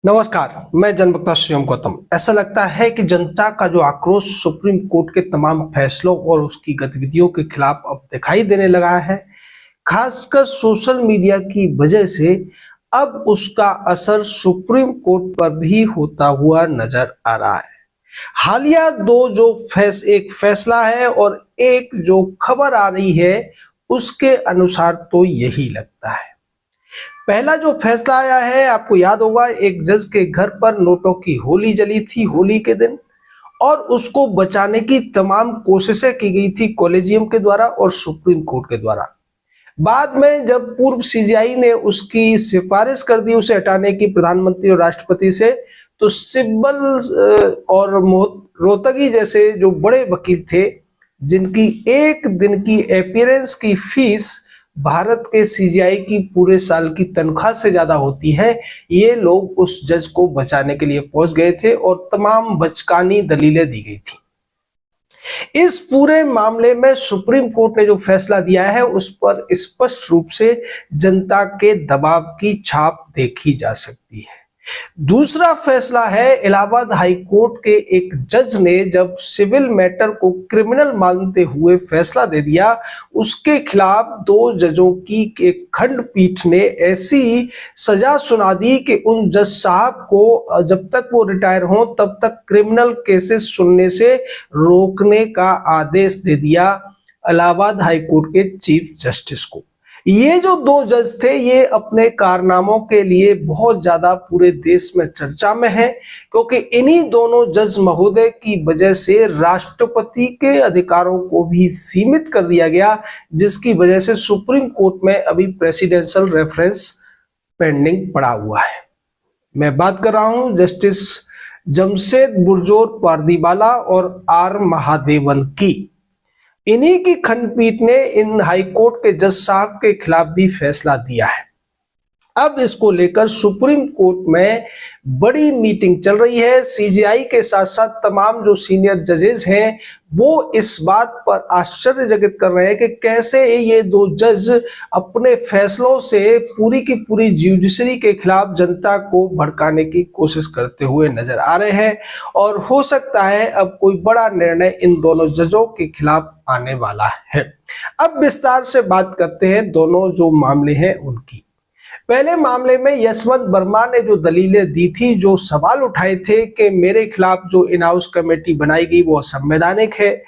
नमस्कार, मैं जनवक्ता श्रीराम गौतम। ऐसा लगता है कि जनता का जो आक्रोश सुप्रीम कोर्ट के तमाम फैसलों और उसकी गतिविधियों के खिलाफ अब दिखाई देने लगा है। खासकर सोशल मीडिया की वजह से अब उसका असर सुप्रीम कोर्ट पर भी होता हुआ नजर आ रहा है। हालिया एक फैसला है और एक जो खबर आ रही है उसके अनुसार तो यही लगता है। पहला जो फैसला आया है, आपको याद होगा, एक जज के घर पर नोटों की होली जली थी होली के दिन, और उसको बचाने की तमाम कोशिशें की गई थी कॉलेजियम के द्वारा और सुप्रीम कोर्ट के द्वारा। बाद में जब पूर्व सीजेआई ने उसकी सिफारिश कर दी उसे हटाने की प्रधानमंत्री और राष्ट्रपति से, तो सिब्बल और रोहतगी जैसे जो बड़े वकील थे, जिनकी एक दिन की अपीयरेंस की फीस भारत के सीजेआई की पूरे साल की तनख्वाह से ज्यादा होती है, ये लोग उस जज को बचाने के लिए पहुंच गए थे और तमाम बचकानी दलीलें दी गई थी। इस पूरे मामले में सुप्रीम कोर्ट ने जो फैसला दिया है उस पर स्पष्ट रूप से जनता के दबाव की छाप देखी जा सकती है। दूसरा फैसला है, इलाहाबाद हाई कोर्ट के एक जज ने जब सिविल मैटर को क्रिमिनल मानते हुए फैसला दे दिया, उसके खिलाफ दो जजों की एक खंडपीठ ने ऐसी सजा सुना दी कि उन जज साहब को जब तक वो रिटायर हो तब तक क्रिमिनल केसेस सुनने से रोकने का आदेश दे दिया इलाहाबाद हाई कोर्ट के चीफ जस्टिस को। ये जो दो जज थे, ये अपने कारनामों के लिए बहुत ज्यादा पूरे देश में चर्चा में है, क्योंकि इन्हीं दोनों जज महोदय की वजह से राष्ट्रपति के अधिकारों को भी सीमित कर दिया गया, जिसकी वजह से सुप्रीम कोर्ट में अभी प्रेसिडेंशियल रेफरेंस पेंडिंग पड़ा हुआ है। मैं बात कर रहा हूं जस्टिस जमशेद बुरजोर पारदीवाला और आर महादेवन की। इन्हीं की खंडपीठ ने इन हाईकोर्ट के जज साहब के खिलाफ भी फैसला दिया है। अब इसको लेकर सुप्रीम कोर्ट में बड़ी मीटिंग चल रही है। सीजेआई के साथ साथ तमाम जो सीनियर जजेस हैं वो इस बात पर आश्चर्यचकित कर रहे हैं कि कैसे ये दो जज अपने फैसलों से पूरी की पूरी ज्यूडिशरी के खिलाफ जनता को भड़काने की कोशिश करते हुए नजर आ रहे हैं, और हो सकता है अब कोई बड़ा निर्णय इन दोनों जजों के खिलाफ आने वाला है। अब विस्तार से बात करते हैं दोनों जो मामले हैं उनकी। पहले मामले में यशवंत वर्मा ने जो दलीलें दी थी, जो सवाल उठाए थे कि मेरे खिलाफ जो इन हाउस कमेटी बनाई गई वो असंवैधानिक है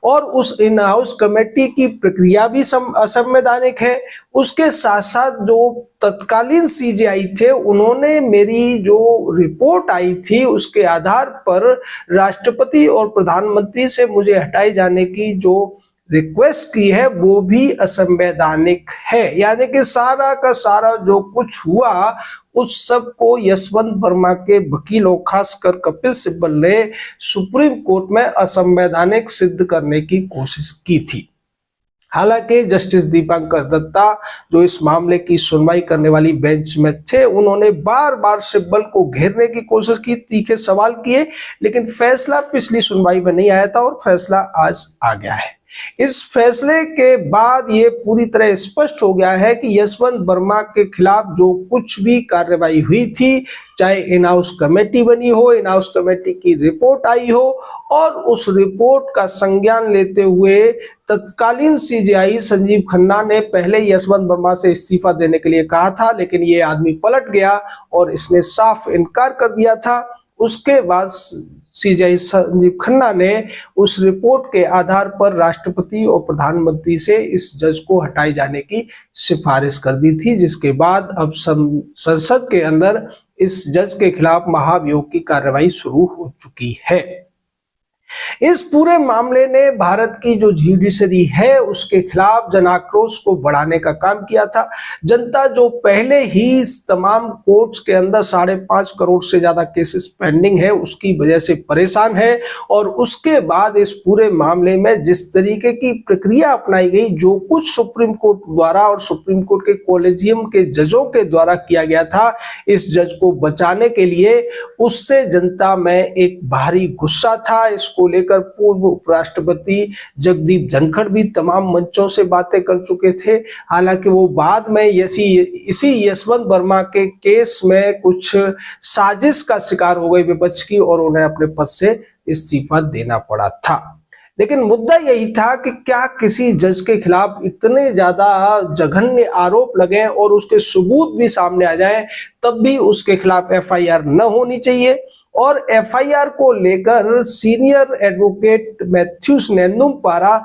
और उस इन हाउस कमेटी की प्रक्रिया भी असंवैधानिक है, उसके साथ साथ जो तत्कालीन सीजेआई थे उन्होंने मेरी जो रिपोर्ट आई थी उसके आधार पर राष्ट्रपति और प्रधानमंत्री से मुझे हटाए जाने की जो रिक्वेस्ट की है वो भी असंवैधानिक है। यानी कि सारा का सारा जो कुछ हुआ उस सब को यशवंत वर्मा के वकीलों, खासकर कपिल सिब्बल ने सुप्रीम कोर्ट में असंवैधानिक सिद्ध करने की कोशिश की थी। हालांकि जस्टिस दीपांकर दत्ता जो इस मामले की सुनवाई करने वाली बेंच में थे, उन्होंने बार बार सिब्बल को घेरने की कोशिश की, तीखे सवाल किए, लेकिन फैसला पिछली सुनवाई में नहीं आया था और फैसला आज आ गया है। इस फैसले के बाद ये पूरी तरह स्पष्ट हो गया है कि यशवंत वर्मा के खिलाफ जो कुछ भी कार्रवाई हुई थी, चाहे इन हाउस कमेटी बनी हो, इन हाउस कमेटी की रिपोर्ट आई हो, और उस रिपोर्ट का संज्ञान लेते हुए तत्कालीन सीजेआई संजीव खन्ना ने पहले यशवंत वर्मा से इस्तीफा देने के लिए कहा था, लेकिन ये आदमी पलट गया और इसने साफ इनकार कर दिया था। उसके बाद सीजेआई संजीव खन्ना ने उस रिपोर्ट के आधार पर राष्ट्रपति और प्रधानमंत्री से इस जज को हटाए जाने की सिफारिश कर दी थी, जिसके बाद अब संसद के अंदर इस जज के खिलाफ महाभियोग की कार्रवाई शुरू हो चुकी है। इस पूरे मामले ने भारत की जो ज्यूडिशरी है उसके खिलाफ जनाक्रोश को बढ़ाने का काम किया था। जनता जो पहले ही इस तमाम कोर्ट्स के अंदर 5.5 करोड़ से ज्यादा केसेस पेंडिंग है उसकी वजह से परेशान है, और उसके बाद इस पूरे मामले में जिस तरीके की प्रक्रिया अपनाई गई, जो कुछ सुप्रीम कोर्ट द्वारा और सुप्रीम कोर्ट के कॉलेजियम के जजों के द्वारा किया गया था इस जज को बचाने के लिए, उससे जनता में एक भारी गुस्सा था। इस को लेकर पूर्व उपराष्ट्रपति जगदीप धनखड़ भी तमाम मंचों से बातें कर चुके थे। हालांकि वो बाद में इसी यशवंत वर्मा के केस में कुछ साजिश का शिकार हो गए विपक्ष की और उन्हें अपने पद से इस्तीफा देना पड़ा था। लेकिन मुद्दा यही था कि क्या किसी जज के खिलाफ इतने ज्यादा जघन्य आरोप लगे और उसके सबूत भी सामने आ जाएं तब भी उसके खिलाफ एफआईआर न होनी चाहिए। और एफआईआर को लेकर सीनियर एडवोकेट मैथ्यूस नेदुम्पारा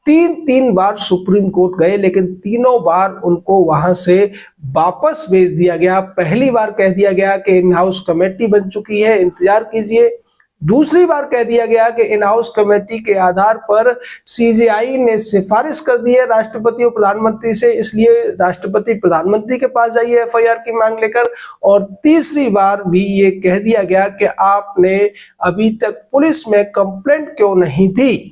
तीन बार सुप्रीम कोर्ट गए, लेकिन तीनों बार उनको वहां से वापस भेज दिया गया। पहली बार कह दिया गया कि इन हाउस कमेटी बन चुकी है, इंतजार कीजिए। दूसरी बार कह दिया गया कि इन हाउस कमेटी के आधार पर सीजेआई ने सिफारिश कर दी है राष्ट्रपति और प्रधानमंत्री से, इसलिए राष्ट्रपति प्रधानमंत्री के पास जाइए एफआईआर की मांग लेकर। और तीसरी बार भी ये कह दिया गया कि आपने अभी तक पुलिस में कंप्लेंट क्यों नहीं दी।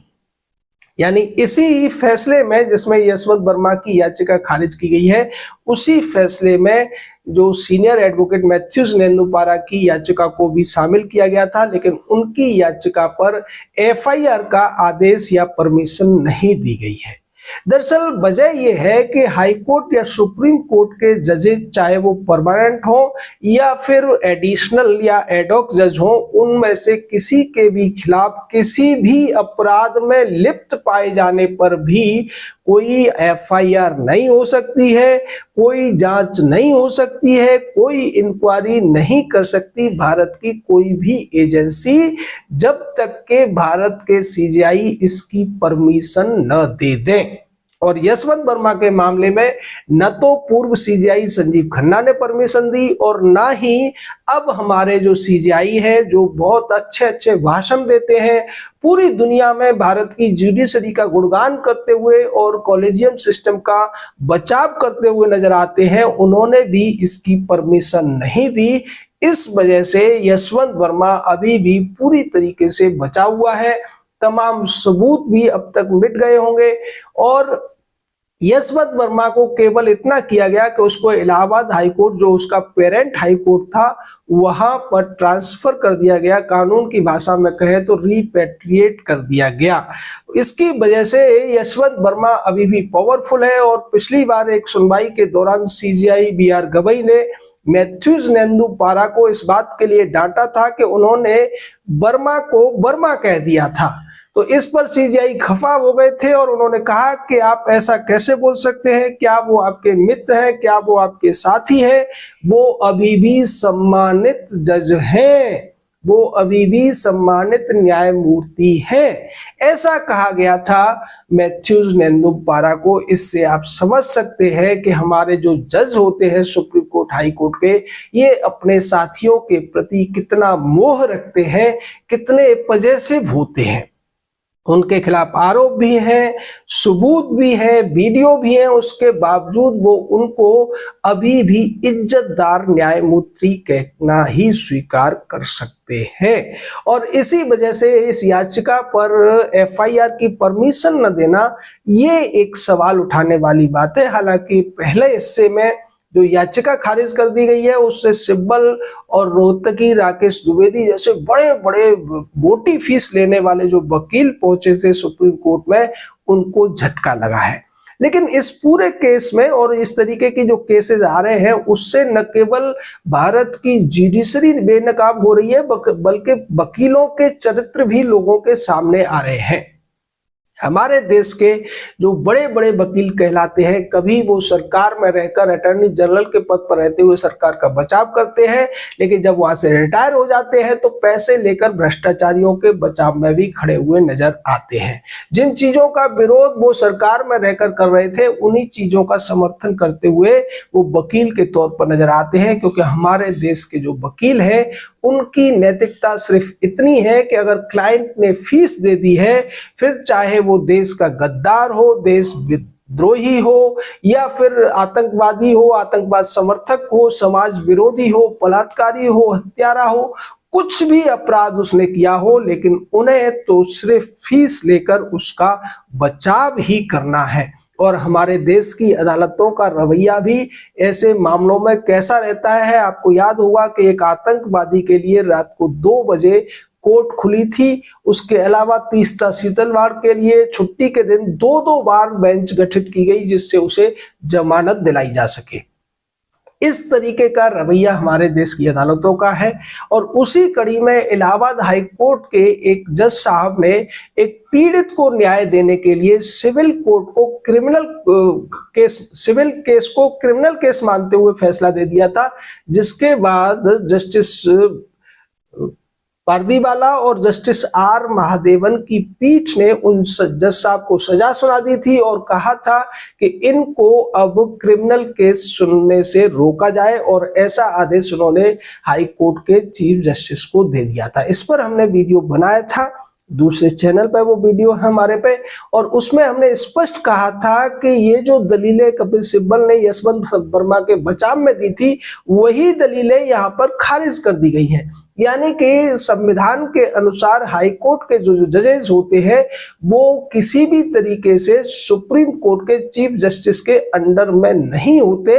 यानी इसी फैसले में जिसमें यशवंत वर्मा की याचिका खारिज की गई है, उसी फैसले में जो सीनियर एडवोकेट मैथ्यूस नेदुम्पारा की याचिका को भी शामिल किया गया था, लेकिन उनकी याचिका पर एफआईआर का आदेश या परमिशन नहीं दी गई है। दरअसल वजह यह है कि हाई कोर्ट या सुप्रीम कोर्ट के जजेस, चाहे वो परमानेंट हो या फिर एडिशनल या एडॉक जज हो, उनमें से किसी के भी खिलाफ किसी भी अपराध में लिप्त पाए जाने पर भी कोई एफआईआर नहीं हो सकती है, कोई जांच नहीं हो सकती है, कोई इंक्वायरी नहीं कर सकती भारत की कोई भी एजेंसी, जब तक के भारत के सीजेआई इसकी परमिशन न दे दें। और यशवंत वर्मा के मामले में न तो पूर्व सीजेआई संजीव खन्ना ने परमिशन दी और ना ही अब हमारे जो सीजेआई है, जो बहुत अच्छे भाषण देते हैं, पूरी दुनिया में भारत की जुडिशरी का गुणगान करते हुए और कॉलेजियम सिस्टम का बचाव करते हुए नजर आते हैं, उन्होंने भी इसकी परमिशन नहीं दी। इस वजह से यशवंत वर्मा अभी भी पूरी तरीके से बचा हुआ है। तमाम सबूत भी अब तक मिट गए होंगे और यशवंत वर्मा को केवल इतना किया गया कि उसको इलाहाबाद हाईकोर्ट, जो उसका पेरेंट हाईकोर्ट था, वहां पर ट्रांसफर कर दिया गया। कानून की भाषा में कहे तो रिपेट्रिएट कर दिया गया। इसकी वजह से यशवंत वर्मा अभी भी पावरफुल है। और पिछली बार एक सुनवाई के दौरान सीजेआई बीआर गवई ने मैथ्यूस नेदुम्पारा को इस बात के लिए डांटा था कि उन्होंने वर्मा को वर्मा कह दिया था। तो इस पर सीजेआई खफा हो गए थे और उन्होंने कहा कि आप ऐसा कैसे बोल सकते हैं, क्या वो आपके मित्र हैं, क्या वो आपके साथी हैं? वो अभी भी सम्मानित जज हैं, वो अभी भी सम्मानित न्यायमूर्ति हैं, ऐसा कहा गया था मैथ्यूस नेदुम्पारा को। इससे आप समझ सकते हैं कि हमारे जो जज होते हैं सुप्रीम कोर्ट, हाई कोर्ट के, ये अपने साथियों के प्रति कितना मोह रखते हैं, कितने पजेसिव होते हैं। उनके खिलाफ आरोप भी हैं, सबूत भी है, वीडियो भी है, उसके बावजूद वो उनको अभी भी इज्जतदार न्यायमूर्ति कहना ही स्वीकार कर सकते हैं। और इसी वजह से इस याचिका पर एफआईआर की परमिशन न देना, ये एक सवाल उठाने वाली बात है। हालांकि पहले हिस्से में जो याचिका खारिज कर दी गई है, उससे सिब्बल और रोहतकी राकेश द्विवेदी जैसे बड़े बड़े मोटी फीस लेने वाले जो वकील पहुंचे थे सुप्रीम कोर्ट में, उनको झटका लगा है। लेकिन इस पूरे केस में और इस तरीके की जो केसेस आ रहे हैं, उससे न केवल भारत की जुडिशरी बेनकाब हो रही है, बल्कि वकीलों के चरित्र भी लोगों के सामने आ रहे हैं। हमारे देश के जो बड़े बड़े वकील कहलाते हैं, कभी वो सरकार में रहकर अटॉर्नी जनरल के पद पर रहते हुए सरकार का बचाव करते हैं, लेकिन जब वहां से रिटायर हो जाते हैं तो पैसे लेकर भ्रष्टाचारियों के बचाव में भी खड़े हुए नजर आते हैं। जिन चीजों का विरोध वो सरकार में रहकर कर रहे थे, उन्हीं चीजों का समर्थन करते हुए वो वकील के तौर पर नजर आते हैं। क्योंकि हमारे देश के जो वकील हैं, उनकी नैतिकता सिर्फ इतनी है कि अगर क्लाइंट ने फीस दे दी है, फिर चाहे वो देश का गद्दार हो, देश विद्रोही हो, या फिर आतंकवादी हो, आतंकवाद समर्थक हो, समाज विरोधी हो, बलात्कारी हो, हत्यारा हो, कुछ भी अपराध उसने किया हो, लेकिन उन्हें तो सिर्फ फीस लेकर उसका बचाव ही करना है। और हमारे देश की अदालतों का रवैया भी ऐसे मामलों में कैसा रहता है? आपको याद होगा कि एक आतंकवादी के लिए रात को 2 बजे कोर्ट खुली थी। उसके अलावा तीस्ता शीतलवाड़ के लिए छुट्टी के दिन 2-2 बार बेंच गठित की गई जिससे उसे जमानत दिलाई जा सके। इस तरीके का रवैया हमारे देश की अदालतों का है और उसी कड़ी में इलाहाबाद हाई कोर्ट के एक जज साहब ने एक पीड़ित को न्याय देने के लिए सिविल केस को क्रिमिनल केस मानते हुए फैसला दे दिया था, जिसके बाद जस्टिस पारदीवाला और जस्टिस आर महादेवन की पीठ ने उन जज साहब को सजा सुना दी थी और कहा था कि इनको अब क्रिमिनल केस सुनने से रोका जाए और ऐसा आदेश उन्होंने हाई कोर्ट के चीफ जस्टिस को दे दिया था। इस पर हमने वीडियो बनाया था, दूसरे चैनल पर वो वीडियो है हमारे पे, और उसमें हमने स्पष्ट कहा था कि ये जो दलीलें कपिल सिब्बल ने यशवंत वर्मा के बचाव में दी थी वही दलीलें यहाँ पर खारिज कर दी गई हैं। यानी कि संविधान के अनुसार हाई कोर्ट के जो जजेस होते हैं वो किसी भी तरीके से सुप्रीम कोर्ट के चीफ जस्टिस के अंडर में नहीं होते,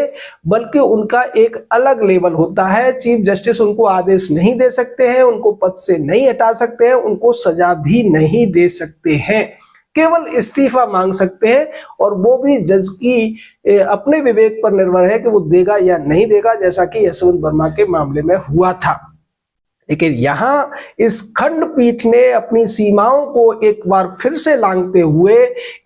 बल्कि उनका एक अलग लेवल होता है। चीफ जस्टिस उनको आदेश नहीं दे सकते हैं, उनको पद से नहीं हटा सकते हैं, उनको सजा भी नहीं दे सकते हैं, केवल इस्तीफा मांग सकते हैं और वो भी जज की अपने विवेक पर निर्भर है कि वो देगा या नहीं देगा, जैसा कि यशवंत वर्मा के मामले में हुआ था। लेकिन यहाँ इस खंडपीठ ने अपनी सीमाओं को एक बार फिर से लांघते हुए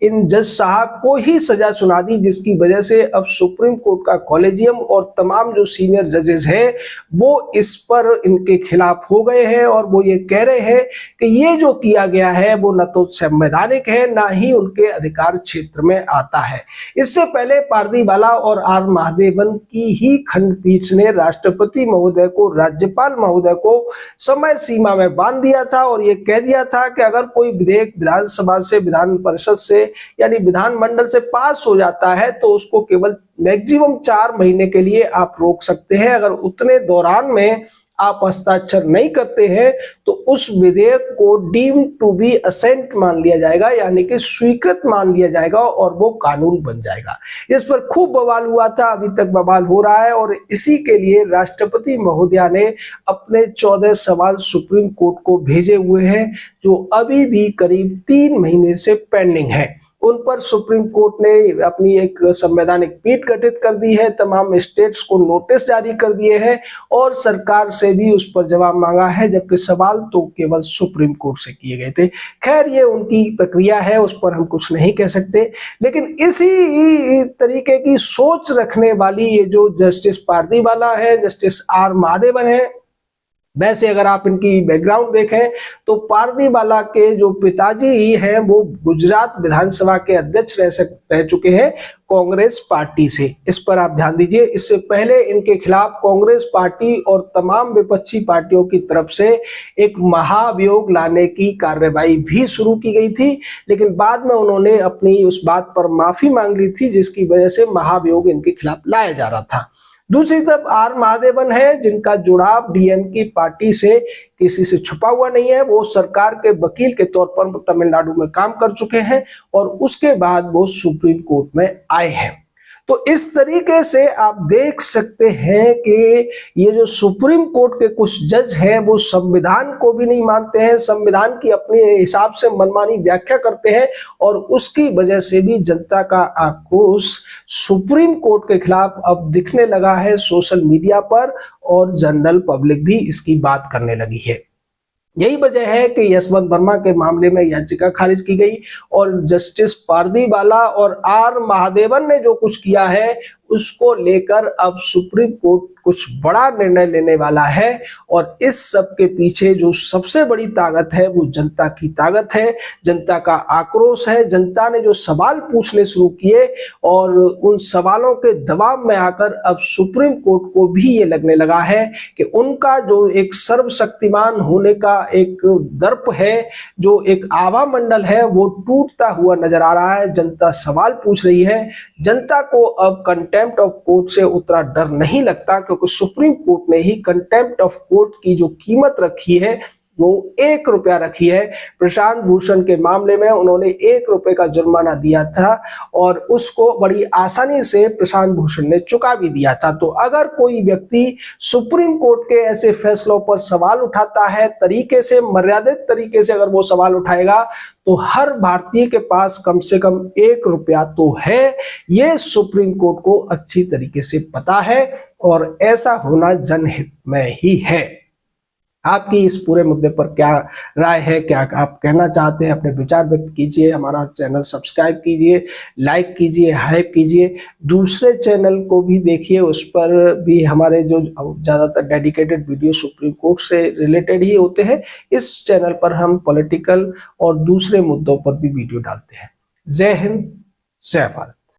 इन जज साहब को ही सजा सुना दी, जिसकी वजह से अब सुप्रीम कोर्ट का कॉलेजियम और तमाम जो सीनियर जजेस हैं वो इस पर इनके खिलाफ हो गए हैं और वो ये कह रहे हैं कि ये जो किया गया है वो न तो संवैधानिक है ना ही उनके अधिकार क्षेत्र में आता है। इससे पहले पारदीवाला और आर महादेवन की ही खंडपीठ ने राष्ट्रपति महोदय को, राज्यपाल महोदय को समय सीमा में बांध दिया था और यह कह दिया था कि अगर कोई विधेयक विधानसभा से, विधान परिषद से यानी विधानमंडल से पास हो जाता है तो उसको केवल मैक्सिमम 4 महीने के लिए आप रोक सकते हैं। अगर उतने दौरान में आप हस्ताक्षर नहीं करते हैं तो उस विधेयक को डीम्ड टू बी असेंट मान लिया जाएगा, यानी कि स्वीकृत मान लिया जाएगा और वो कानून बन जाएगा। इस पर खूब बवाल हुआ था, अभी तक बवाल हो रहा है और इसी के लिए राष्ट्रपति महोदया ने अपने 14 सवाल सुप्रीम कोर्ट को भेजे हुए हैं, जो अभी भी करीब 3 महीने से पेंडिंग है। उन पर सुप्रीम कोर्ट ने अपनी एक संवैधानिक पीठ गठित कर दी है, तमाम स्टेट्स को नोटिस जारी कर दिए हैं और सरकार से भी उस पर जवाब मांगा है, जबकि सवाल तो केवल सुप्रीम कोर्ट से किए गए थे। खैर, ये उनकी प्रक्रिया है, उस पर हम कुछ नहीं कह सकते। लेकिन इसी तरीके की सोच रखने वाली ये जो जस्टिस पारदीवाला है, जस्टिस आर महादेवन है, वैसे अगर आप इनकी बैकग्राउंड देखें तो पारदीवाला के जो पिताजी ही हैं वो गुजरात विधानसभा के अध्यक्ष रह चुके हैं कांग्रेस पार्टी से। इस पर आप ध्यान दीजिए। इससे पहले इनके खिलाफ कांग्रेस पार्टी और तमाम विपक्षी पार्टियों की तरफ से एक महाभियोग लाने की कार्रवाई भी शुरू की गई थी, लेकिन बाद में उन्होंने अपनी उस बात पर माफी मांग ली थी, जिसकी वजह से महाभियोग इनके खिलाफ लाया जा रहा था। दूसरी तरफ आर महादेवन है, जिनका जुड़ाव डीएमके पार्टी से किसी से छुपा हुआ नहीं है। वो सरकार के वकील के तौर पर तमिलनाडु में काम कर चुके हैं और उसके बाद वो सुप्रीम कोर्ट में आए हैं। तो इस तरीके से आप देख सकते हैं कि ये जो सुप्रीम कोर्ट के कुछ जज हैं वो संविधान को भी नहीं मानते हैं, संविधान की अपने हिसाब से मनमानी व्याख्या करते हैं और उसकी वजह से भी जनता का आक्रोश सुप्रीम कोर्ट के खिलाफ अब दिखने लगा है सोशल मीडिया पर और जनरल पब्लिक भी इसकी बात करने लगी है। यही वजह है कि यशवंत वर्मा के मामले में याचिका खारिज की गई और जस्टिस पारदीवाला और आर महादेवन ने जो कुछ किया है उसको लेकर अब सुप्रीम कोर्ट कुछ बड़ा निर्णय लेने वाला है और इस सब के पीछे जो सबसे बड़ी ताकत है वो जनता की ताकत है, जनता का आक्रोश है। जनता ने जो सवाल पूछने शुरू किए और उन सवालों के दबाव में आकर अब सुप्रीम कोर्ट को भी ये लगने लगा है कि उनका जो एक सर्वशक्तिमान होने का एक दर्प है, जो एक आवा मंडल है, वो टूटता हुआ नजर आ रहा है। जनता सवाल पूछ रही है, जनता को अब कंटेम्प्ट ऑफ कोर्ट से उतना डर नहीं लगता, क्योंकि सुप्रीम कोर्ट ने ही कंटेम्प्ट ऑफ कोर्ट की जो कीमत रखी है वो 1 रुपया रखी है। प्रशांत भूषण के मामले में उन्होंने 1 रुपए का जुर्माना दिया था और उसको बड़ी आसानी से प्रशांत भूषण ने चुका भी दिया था। तो अगर कोई व्यक्ति सुप्रीम कोर्ट के ऐसे फैसलों पर सवाल उठाता है, तरीके से, मर्यादित तरीके से अगर वो सवाल उठाएगा, तो हर भारतीय के पास कम से कम 1 रुपया तो है। ये सुप्रीम कोर्ट को अच्छी तरीके से पता है और ऐसा होना जनहित में ही है। आपकी इस पूरे मुद्दे पर क्या राय है, क्या आप कहना चाहते हैं, अपने विचार व्यक्त कीजिए। हमारा चैनल सब्सक्राइब कीजिए, लाइक कीजिए, हाइप कीजिए। दूसरे चैनल को भी देखिए, उस पर भी हमारे जो ज़्यादातर डेडिकेटेड वीडियो सुप्रीम कोर्ट से रिलेटेड ही होते हैं। इस चैनल पर हम पॉलिटिकल और दूसरे मुद्दों पर भी वीडियो डालते हैं। जय हिंद, जय भारत।